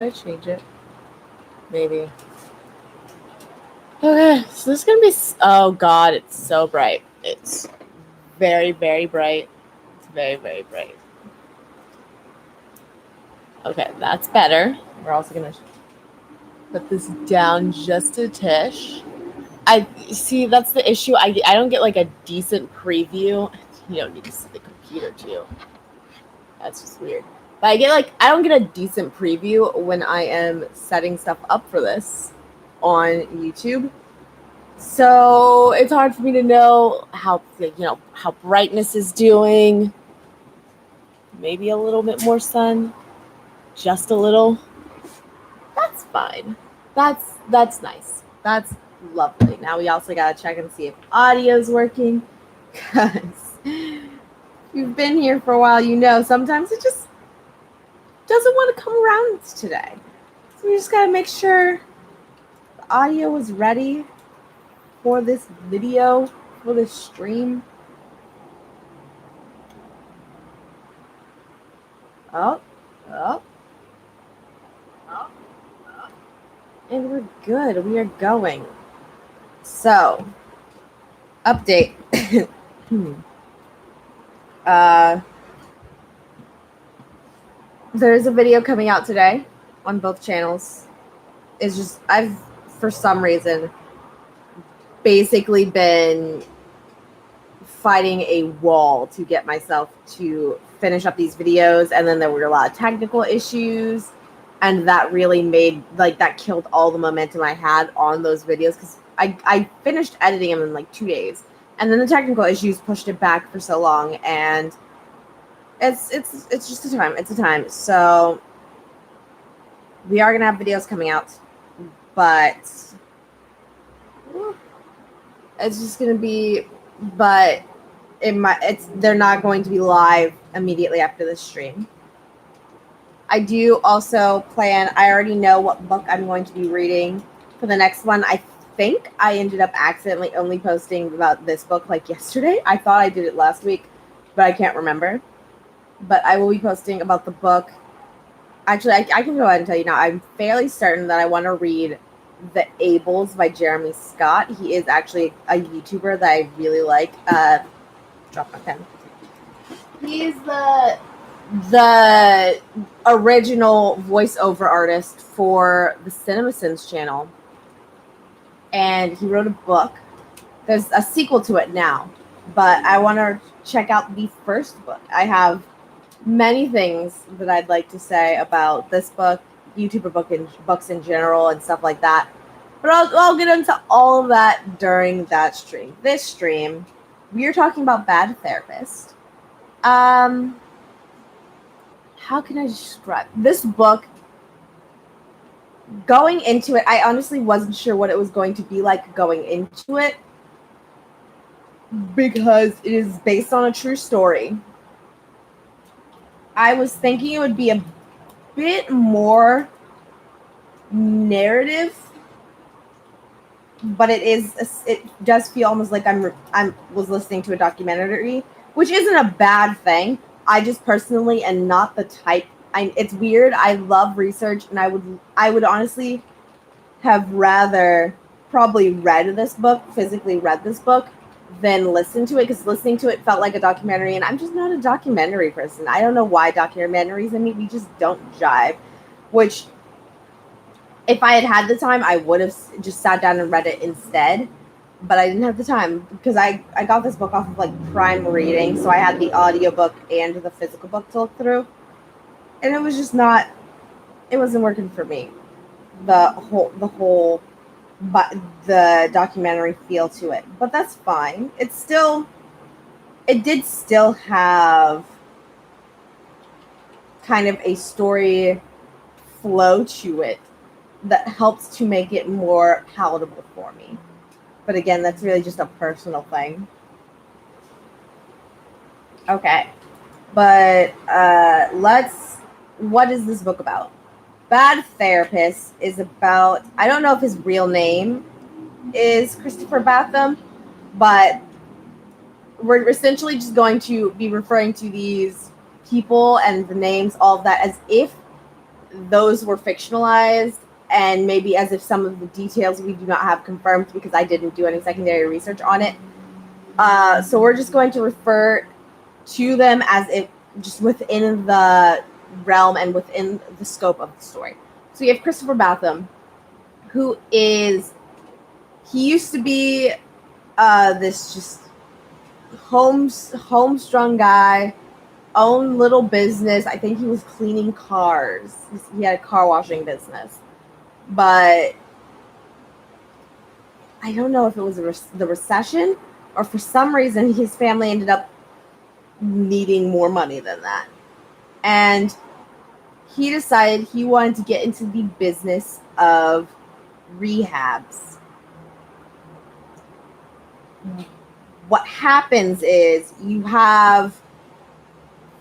I change it? Maybe. Okay, so this is gonna be. Oh god, it's so bright. It's very, very bright. It's very, very bright. Okay, that's better. We're also gonna put this down just a tish. I see that's the issue. I don't get like a decent preview. You don't need to see the computer too. That's just weird. But I don't get a decent preview when I am setting stuff up for this on YouTube. So it's hard for me to know how how brightness is doing. Maybe a little bit more sun, just a little. That's fine. That's nice. That's lovely. Now we also gotta check and see if audio's working, because you've been here for a while. You know sometimes it just doesn't want to come around today. So we just gotta make sure the audio is ready for this video, for this stream. Oh. And we're good. We are going. So, update. There's a video coming out today on both channels. It's just, I've, for some reason, basically been fighting a wall to get myself to finish up these videos, and then there were a lot of technical issues, and that really made, that killed all the momentum I had on those videos, because I finished editing them in like 2 days, and then the technical issues pushed it back for so long, and it's just a time. It's a time. So we are gonna have videos coming out, but it's just gonna be, but they're not going to be live immediately after this stream. I do also plan, I already know what book I'm going to be reading for the next one. I think I ended up accidentally only posting about this book like yesterday. I thought I did it last week, but I can't remember. But I will be posting about the book. Actually, I can go ahead and tell you now. I'm fairly certain that I want to read The Ables by Jeremy Scott. He is actually a YouTuber that I really like. Drop my pen. He's the original voiceover artist for the CinemaSins channel. And he wrote a book. There's a sequel to it now, but I want to check out the first book. I have many things that I'd like to say about this book, YouTuber book, and books in general, and stuff like that. But I'll get into all of that during that stream. This stream, we are talking about Bad Therapist. How can I describe this book? Going into it, I honestly wasn't sure what it was going to be like going into it, because it is based on a true story. I was thinking it would be a bit more narrative, but it does feel almost like I was listening to a documentary, which isn't a bad thing. I just personally am not the type. It's weird. I love research, and I would honestly have rather probably physically read this book, than listen to it, because listening to it felt like a documentary, and I'm just not a documentary person. I don't know why documentaries and me just don't jive, which if I had the time, I would have just sat down and read it instead, but I didn't have the time, because I got this book off of Prime Reading, so I had the audiobook and the physical book to look through, and it was just not, it wasn't working for me, but the documentary feel to it. But that's fine. It did still have kind of a story flow to it that helps to make it more palatable for me. But again, that's really just a personal thing. Okay. But what is this book about? Bad Therapist is about, I don't know if his real name is Christopher Batham, but we're essentially just going to be referring to these people and the names, all of that, as if those were fictionalized, and maybe as if some of the details we do not have confirmed because I didn't do any secondary research on it. So we're just going to refer to them as if just within the realm and within the scope of the story. So you have Christopher Batham, who is, he used to be this just homestrung guy, own little business. I think he was cleaning cars. He had a car washing business. But I don't know if it was the recession or for some reason his family ended up needing more money than that. And he decided he wanted to get into the business of rehabs. What happens is you have,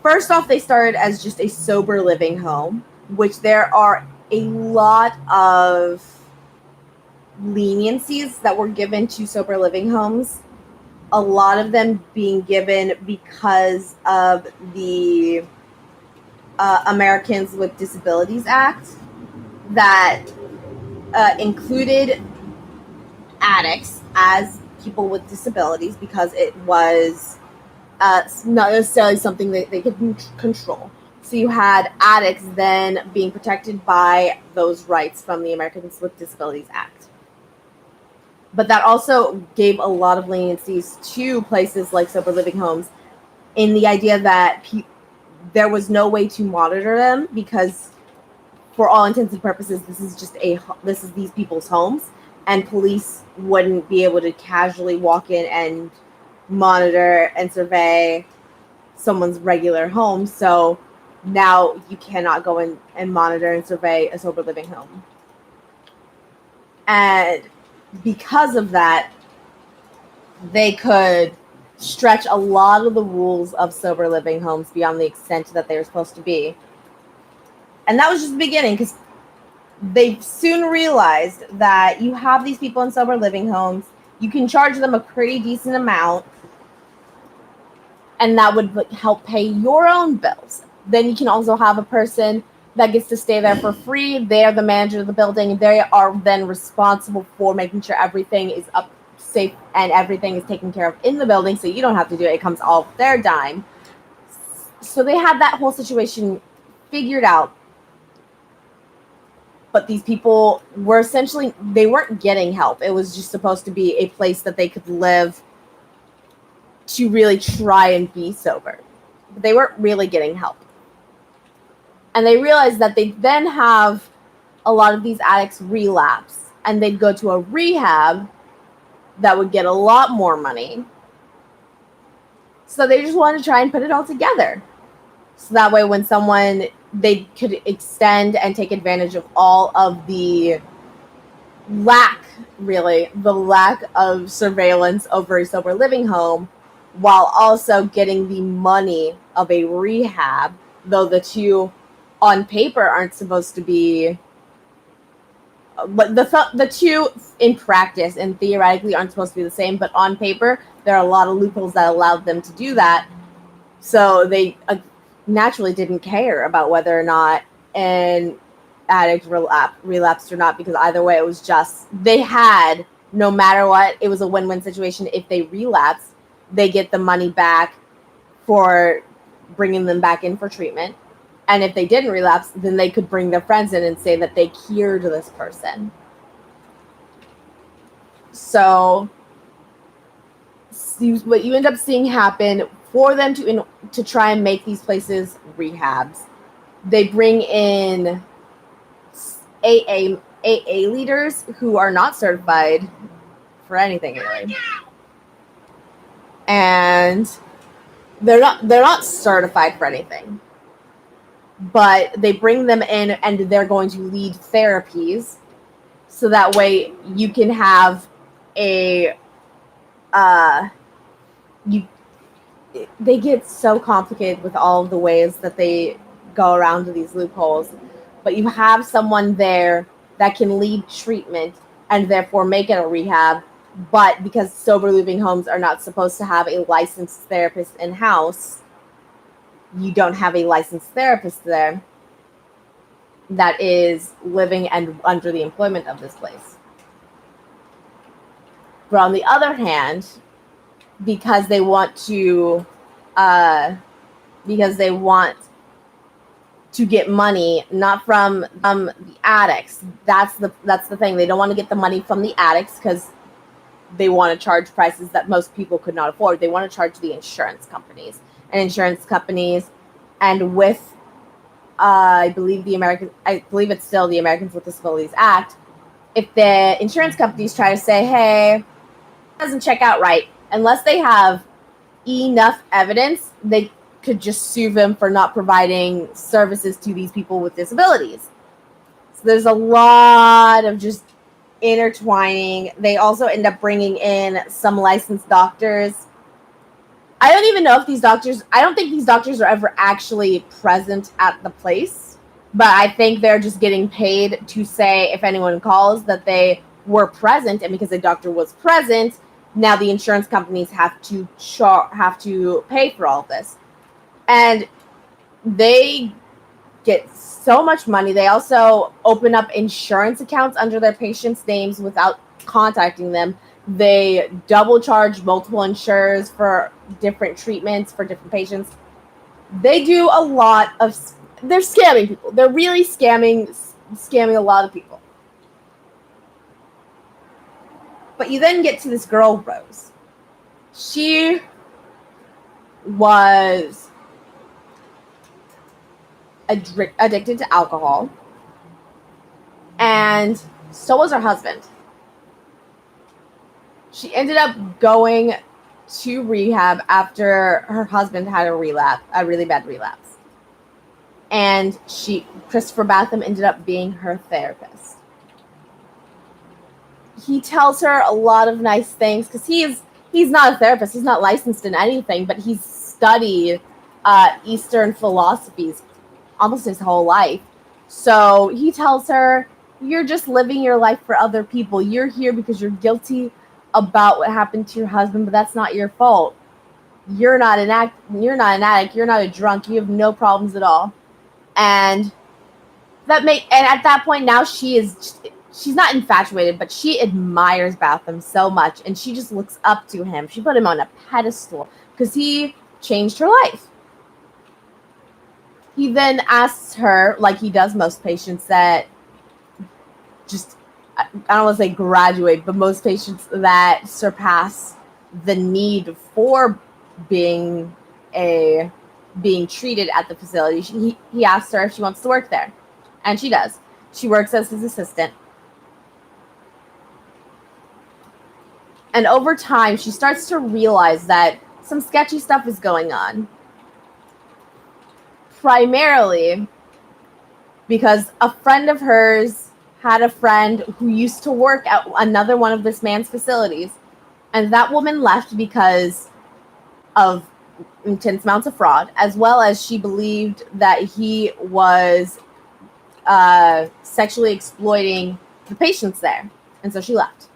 first off, they started as just a sober living home, which there are a lot of leniencies that were given to sober living homes. A lot of them being given because of the Americans with Disabilities Act that included addicts as people with disabilities because it was not necessarily something that they could control. So you had addicts then being protected by those rights from the Americans with Disabilities Act. But that also gave a lot of leniencies to places like sober living homes in the idea that there was no way to monitor them because for all intents and purposes, this is these people's homes, and police wouldn't be able to casually walk in and monitor and survey someone's regular home. So now you cannot go in and monitor and survey a sober living home. And because of that, they could stretch a lot of the rules of sober living homes beyond the extent that they were supposed to be. And that was just the beginning, because they soon realized that you have these people in sober living homes, you can charge them a pretty decent amount, and that would help pay your own bills. Then you can also have a person that gets to stay there for free. They are the manager of the building. They are then responsible for making sure everything is up safe and everything is taken care of in the building, so you don't have to do it. It comes off their dime. So they had that whole situation figured out. But these people were essentially, they weren't getting help. It was just supposed to be a place that they could live to really try and be sober. But they weren't really getting help. And they realized that they then have a lot of these addicts relapse, and they'd go to a rehab that would get a lot more money. So they just wanted to try and put it all together. So that way when they could extend and take advantage of all of the lack of surveillance over a sober living home, while also getting the money of a rehab, though the two on paper aren't supposed to be, but the two in practice and theoretically aren't supposed to be the same, but on paper there are a lot of loopholes that allowed them to do that. So they naturally didn't care about whether or not an addict relapsed or not, because either way it was just, they had, no matter what, it was a win-win situation. If they relapsed, they get the money back for bringing them back in for treatment. And if they didn't relapse, then they could bring their friends in and say that they cured this person. So what you end up seeing happen for them to try and make these places rehabs, they bring in AA leaders who are not certified for anything really. And they're not certified for anything. But they bring them in and they're going to lead therapies, so that way you can have they get so complicated with all of the ways that they go around to these loopholes, but you have someone there that can lead treatment and therefore make it a rehab. But because sober living homes are not supposed to have a licensed therapist in-house, you don't have a licensed therapist there. that is living and under the employment of this place. But on the other hand, because they want to get money, not from the addicts. That's the thing. They don't want to get the money from the addicts because they want to charge prices that most people could not afford. They want to charge the insurance companies. And with I believe it's still the Americans with Disabilities Act. If the insurance companies try to say, hey, it doesn't check out right, unless they have enough evidence, they could just sue them for not providing services to these people with disabilities. So there's a lot of just intertwining. They also end up bringing in some licensed doctors. I don't even know if I don't think these doctors are ever actually present at the place, but I think they're just getting paid to say, if anyone calls, that they were present, and because the doctor was present, now the insurance companies have to pay for all of this. And they get so much money. They also open up insurance accounts under their patients' names without contacting them. They double charge multiple insurers for different treatments for different patients. They do a lot of... They're scamming people. They're really scamming a lot of people. But you then get to this girl, Rose. She was addicted to alcohol, and so was her husband. She ended up going to rehab after her husband had a really bad relapse. And Christopher Batham ended up being her therapist. He tells her a lot of nice things because he's not a therapist. He's not licensed in anything, but he's studied Eastern philosophies almost his whole life. So he tells her, you're just living your life for other people. You're here because you're guilty about what happened to your husband, but that's not your fault. You're not an addict. You're not a drunk. You have no problems at all. And at that point now she's not infatuated, but she admires Batham so much, and she just looks up to him. She put him on a pedestal because he changed her life. He then asks her, like he does most patients that just, I don't want to say graduate, but most patients that surpass the need for being treated at the facility. He asks her if she wants to work there, and she does. She works as his assistant. And over time, she starts to realize that some sketchy stuff is going on. Primarily because a friend of hers had a friend who used to work at another one of this man's facilities, and that woman left because of intense amounts of fraud, as well as she believed that he was sexually exploiting the patients there, and so she left.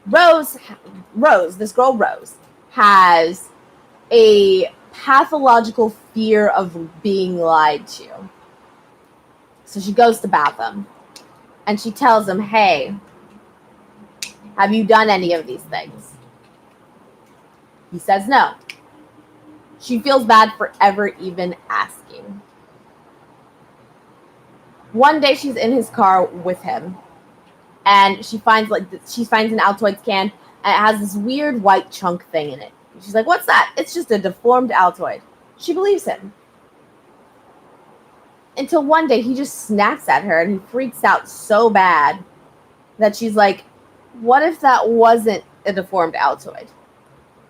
Rose, this girl Rose, has a pathological fear of being lied to. So she goes to Batham, and she tells him, hey, have you done any of these things? He says no. She feels bad for ever even asking. One day she's in his car with him, and she finds an Altoids can, and it has this weird white chunk thing in it. She's like, what's that? It's just a deformed Altoid. She believes him. Until one day he just snaps at her, and he freaks out so bad that she's like, what if that wasn't a deformed Altoid?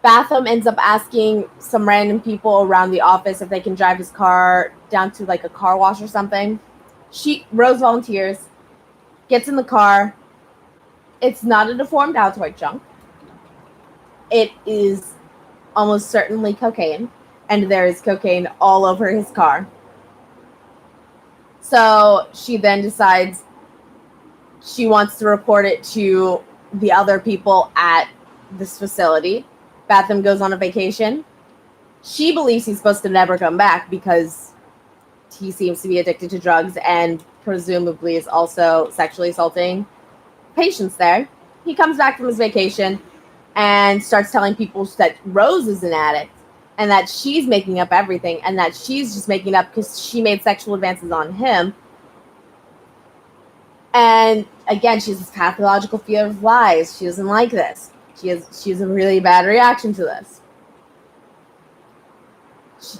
Batham ends up asking some random people around the office if they can drive his car down to like a car wash or something. Rose volunteers, gets in the car. It's not a deformed Altoid chunk. It is almost certainly cocaine, and there is cocaine all over his car. So she then decides she wants to report it to the other people at this facility. Batham goes on a vacation. She believes he's supposed to never come back because he seems to be addicted to drugs, and presumably is also sexually assaulting patients there. He comes back from his vacation and starts telling people that Rose is an addict and that she's making up everything and that she's just making up because she made sexual advances on him. And again, she has this pathological fear of lies. She doesn't like this. She has a really bad reaction to this.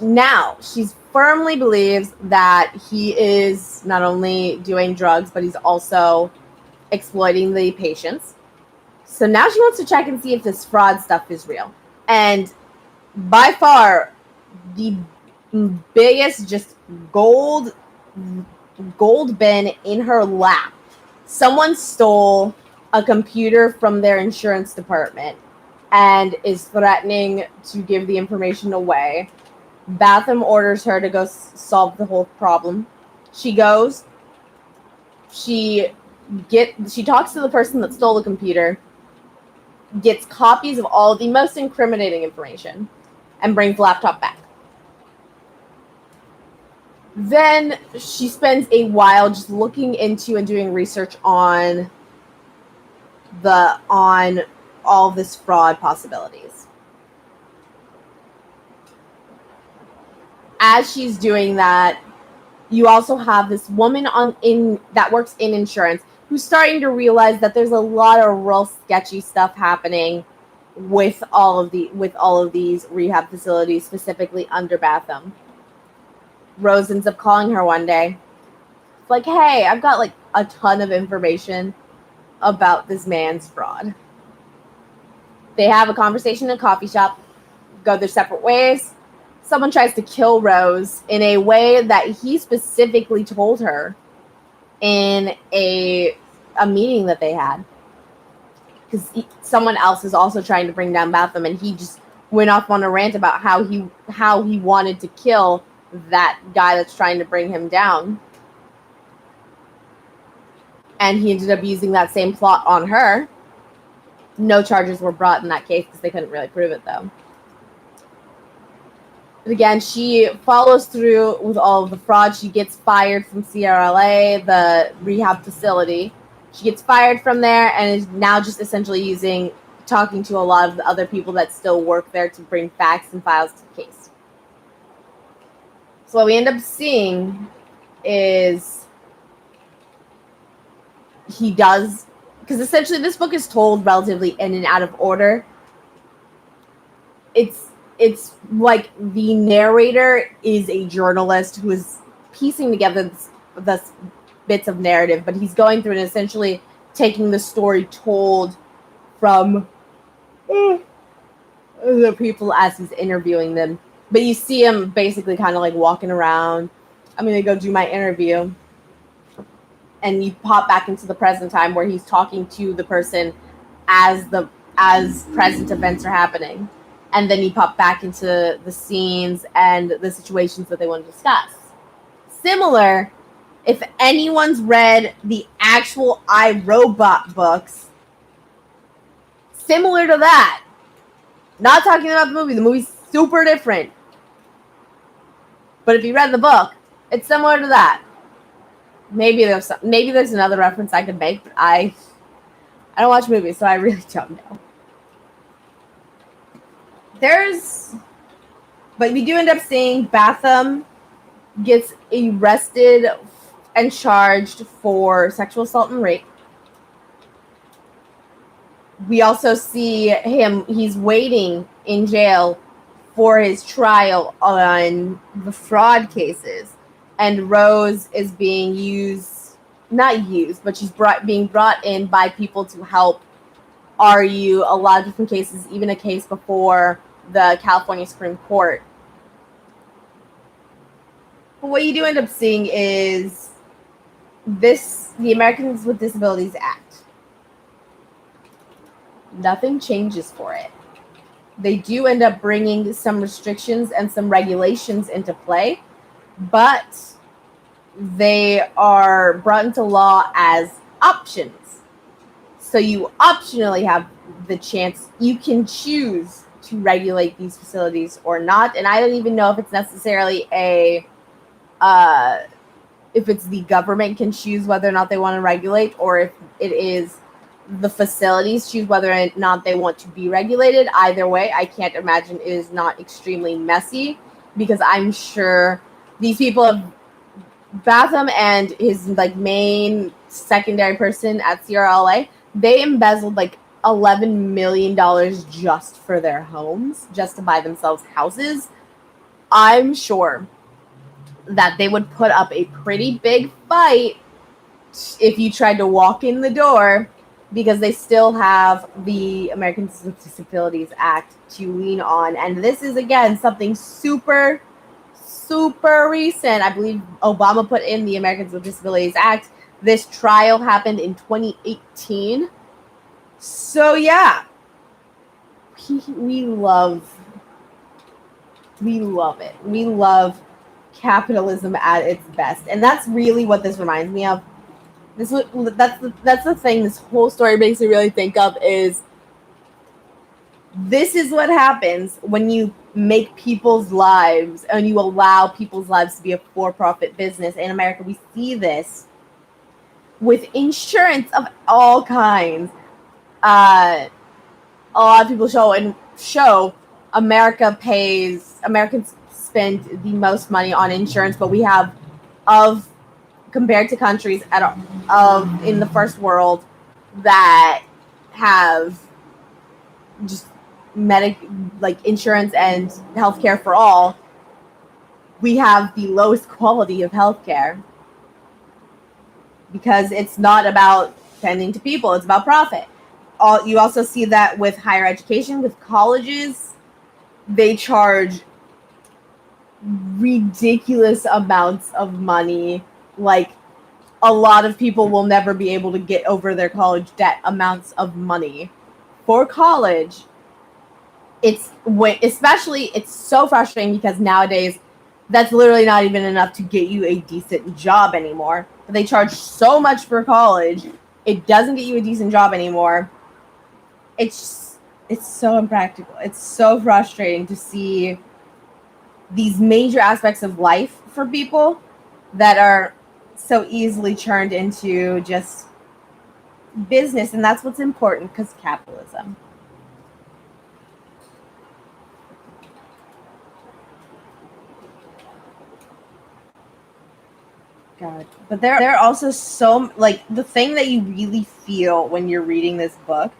Now, she firmly believes that he is not only doing drugs, but he's also exploiting the patients. So now she wants to check and see if this fraud stuff is real. And by far, the biggest just gold bin in her lap. Someone stole a computer from their insurance department and is threatening to give the information away. Batham orders her to go solve the whole problem. She goes. She talks to the person that stole the computer, gets copies of all the most incriminating information, and brings the laptop back. Then she spends a while just looking into and doing research on all this fraud possibilities. As she's doing that, you also have this woman that works in insurance who's starting to realize that there's a lot of real sketchy stuff happening with all of these rehab facilities, specifically under Batham. Rose ends up calling her one day. It's like, hey, I've got like a ton of information about this man's fraud. They have a conversation in a coffee shop, go their separate ways. Someone tries to kill Rose in a way that he specifically told her in a meeting that they had. Because someone else is also trying to bring down Batham, and he just went off on a rant about how he wanted to kill that guy that's trying to bring him down. And he ended up using that same plot on her. No charges were brought in that case because they couldn't really prove it, though. But again, she follows through with all of the fraud. She gets fired from CRLA, the rehab facility. She gets fired from there and is now just essentially talking to a lot of the other people that still work there to bring facts and files to the case. So what we end up seeing is he does, because essentially this book is told relatively in and out of order. It's like the narrator is a journalist who is piecing together this bits of narrative, but he's going through and essentially taking the story told from the people as he's interviewing them. But you see him basically kind of like walking around. I'm going to go do my interview. And you pop back into the present time where he's talking to the person as present events are happening. And then you pop back into the scenes and the situations that they want to discuss. Similar, if anyone's read the actual iRobot books, similar to that. Not talking about the movie. The movie's super different. But if you read the book, it's similar to that. Maybe there's another reference I could make, but I don't watch movies, so I really don't know. But we do end up seeing Batham gets arrested and charged for sexual assault and rape. We also see he's waiting in jail for his trial on the fraud cases. And Rose is being but she's being brought in by people to help argue a lot of different cases, even a case before the California Supreme Court. But what you do end up seeing is the Americans with Disabilities Act. Nothing changes for it. They do end up bringing some restrictions and some regulations into play, but they are brought into law as options. So you optionally have the chance, you can choose to regulate these facilities or not. And I don't even know if it's necessarily if it's the government can choose whether or not they want to regulate, or if it is the facilities choose whether or not they want to be regulated. Either way, I can't imagine it is not extremely messy, because I'm sure these people have Batham and his like main secondary person at CRLA, they embezzled like $11 million just for their homes, just to buy themselves houses. I'm sure that they would put up a pretty big fight if you tried to walk in the door, because they still have the Americans with Disabilities Act to lean on. And this is, again, something super recent. I believe Obama put in the Americans with Disabilities Act. This trial happened in 2018. So yeah, we love it. We love capitalism at its best, and that's really what this reminds me of. That's the thing this whole story makes me really think of, is this is what happens when you make people's lives and you allow people's lives to be a for-profit business. In America, we see this with insurance of all kinds. A lot of people show Americans spend the most money on insurance, but we have, compared to countries in the first world that have just insurance and healthcare for all, we have the lowest quality of healthcare, because it's not about tending to people, it's about profit. You also see that with higher education, with colleges, they charge ridiculous amounts of money. Like, a lot of people will never be able to get over their college debt amounts of money for college. It's so frustrating, because nowadays that's literally not even enough to get you a decent job anymore. But they charge so much for college, it doesn't get you a decent job anymore. It's so impractical. It's so frustrating to see these major aspects of life for people that are so easily turned into just business. And that's what's important, because capitalism. God. But there are also the thing that you really feel when you're reading this book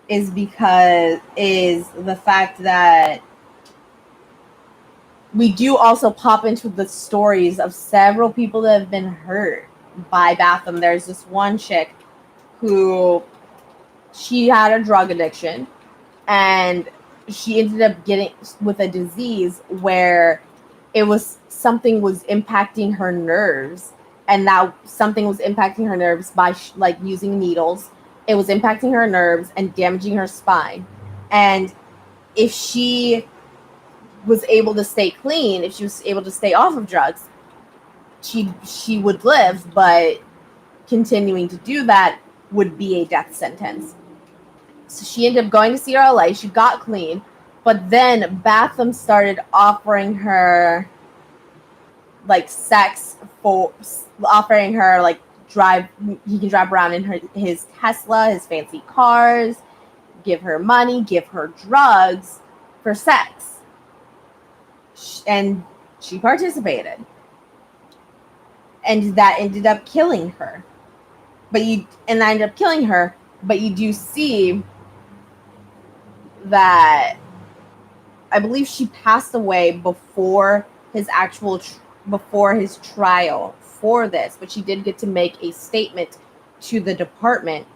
is the fact that we do also pop into the stories of several people that have been hurt by Batham. There's this one chick who, she had a drug addiction, and she ended up getting with a disease where something was impacting her nerves, and that something was impacting her nerves by using needles. It was impacting her nerves and damaging her spine. And if she was able to stay clean, if she was able to stay off of drugs, she would live, but continuing to do that would be a death sentence. So she ended up going to CRLA. She got clean, but then Batham started offering her sex, offering her he can drive around in his Tesla, his fancy cars, give her money, give her drugs for sex. And she participated. And that ended up killing her. But you do see that I believe she passed away before his trial for this, but she did get to make a statement to the department.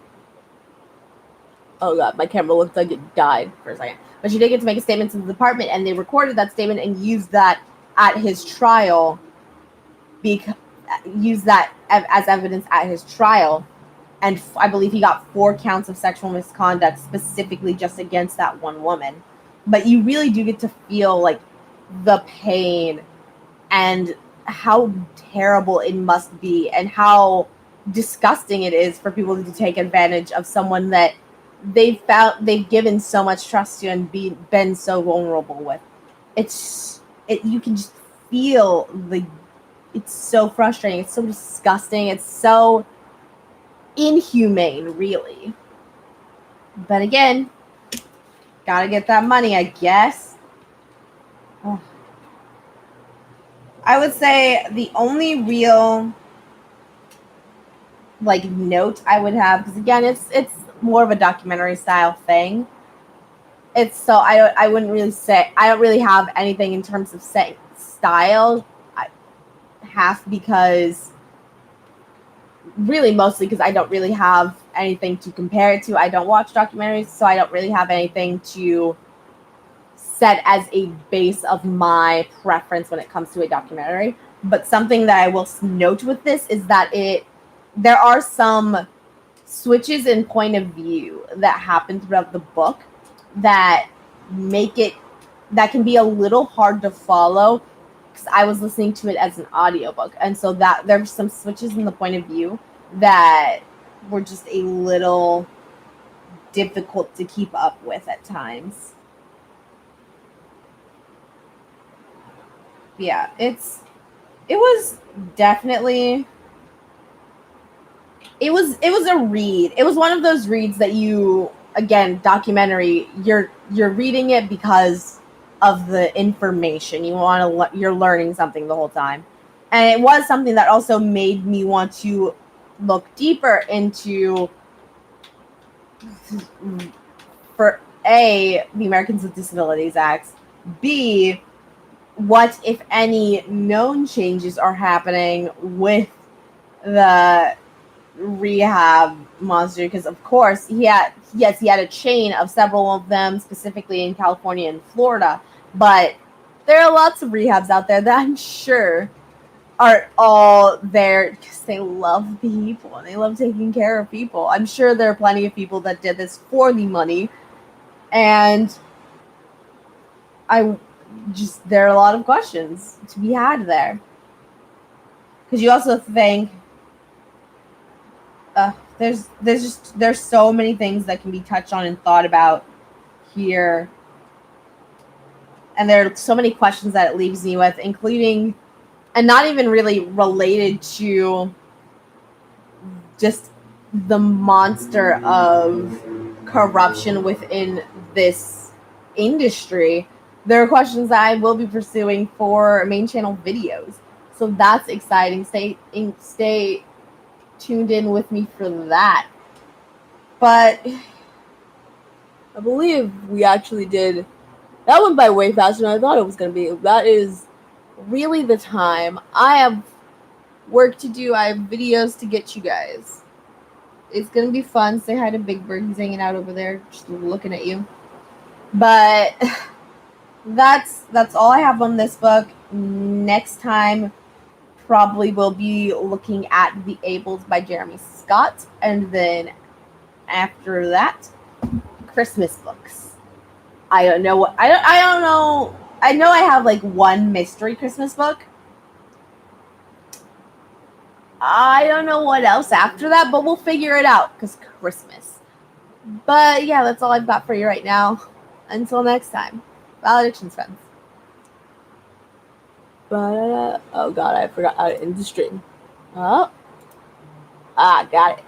Oh god, my camera looked like it died for a second. But she did get to make a statement to the department, and they recorded that statement and used that at his trial, use that as evidence at his trial. And I believe he got 4 counts of sexual misconduct specifically just against that one woman. But you really do get to feel the pain and how terrible it must be, and how disgusting it is for people to take advantage of someone that they've given so much trust to and been so vulnerable with. You can just feel it's so frustrating. It's so disgusting. It's so inhumane, really. But again, gotta get that money, I guess. Oh. I would say the only real like note I would have, because again, it's more of a documentary style thing. It's so I wouldn't really say I don't really have anything in terms of style. Half because really mostly because I don't really have anything to compare it to. I don't watch documentaries, so I don't really have anything to set as a base of my preference when it comes to a documentary. But something that I will note with this is that there are some switches in point of view that happen throughout the book that that can be a little hard to follow, because I was listening to it as an audiobook, and so that there's some switches in the point of view that were just a little difficult to keep up with at times. Yeah, it was definitely it was a read. It was one of those reads that you, again, documentary, you're reading it because of the information. You're learning something the whole time. And it was something that also made me want to look deeper into, for A, the Americans with Disabilities Act, B, what, if any, known changes are happening with the rehab monster, because of course he had a chain of several of them, specifically in California and Florida, but there are lots of rehabs out there that I'm sure are all there because they love people and they love taking care of people. I'm sure there are plenty of people that did this for the money, and there are a lot of questions to be had there, because you also think there's so many things that can be touched on and thought about here, and there are so many questions that it leaves me with, including, and not even really related to just the monster of corruption within this industry. There are questions that I will be pursuing for main channel videos, so that's exciting. Stay tuned in with me for that. But I believe we actually did. That went by way faster than I thought it was going to be. That is really the time. I have work to do. I have videos to get you guys. It's going to be fun. Say hi to Big Bird. He's hanging out over there, just looking at you. But that's all I have on this book. Next time, probably will be looking at The Ables by Jeremy Scott. And then after that, Christmas books. I don't know what I don't know. I know I have like one mystery Christmas book. I don't know what else after that, but we'll figure it out because Christmas. But yeah, that's all I've got for you right now. Until next time. Valedictions, friends. Oh god, I forgot how to end the stream. Oh. Got it.